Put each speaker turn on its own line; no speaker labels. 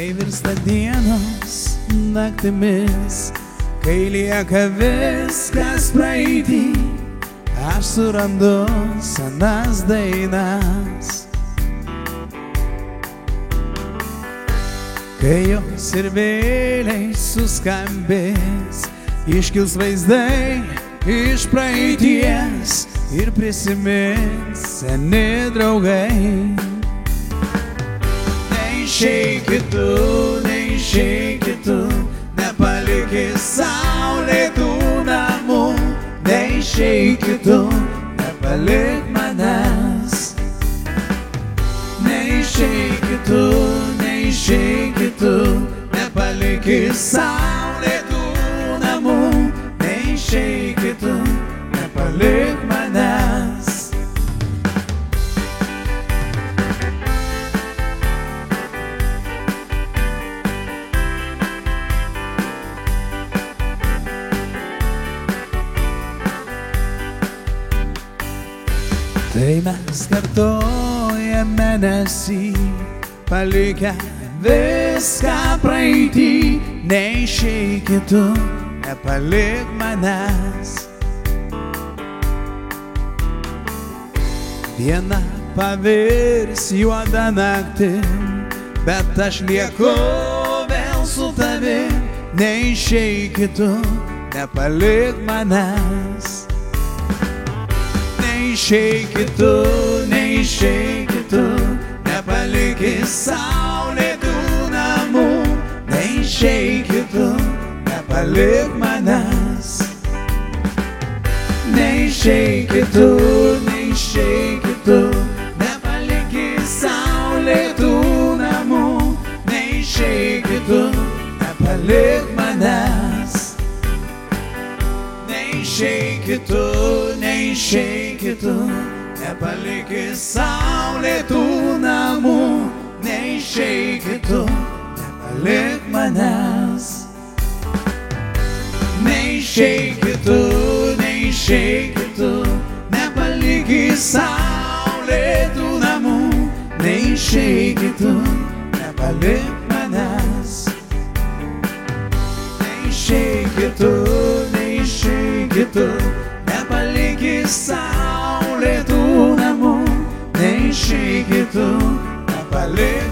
kai virsta dienos naktimis, kai lieka viskas praeitį, aš surandu senas dainas. Kai jos ir vėliai suskambės, iškils vaizdai iš praeities ir prisimins seni draugai. Neišeikit tu, nepaliki saulėtų namų. Neišeikit tu, nepalik manęs. Neišeikit tu, nepaliki saulėtų namų. Neišeikit tu, nepalik manęs. Tai mes kartojame nesį, palikę viską praeitį. Neišeikit tu, nepalik manęs. Diena pavirs juoda naktim, bet aš lieku vėl su tavim. Neišeikit tu, nepalik manęs. Neišeikit tu, nepaliki saulėtų namų. Neišeikit tu, nepalik manęs. Neišeikit tu, nepaliki saulėtų namų. Neišeikit tu, nepalik manęs. Neišeikit tu, nepaliki saulėtų namų. Neišeikit tu, nepalik manęs. Neišeikit tu, nepaliki saulėtų namų. Neišeikit tu, nepalik manęs. Neišeikit tu, nepaliki saulėtų namų. Neišeikit tu, nepalik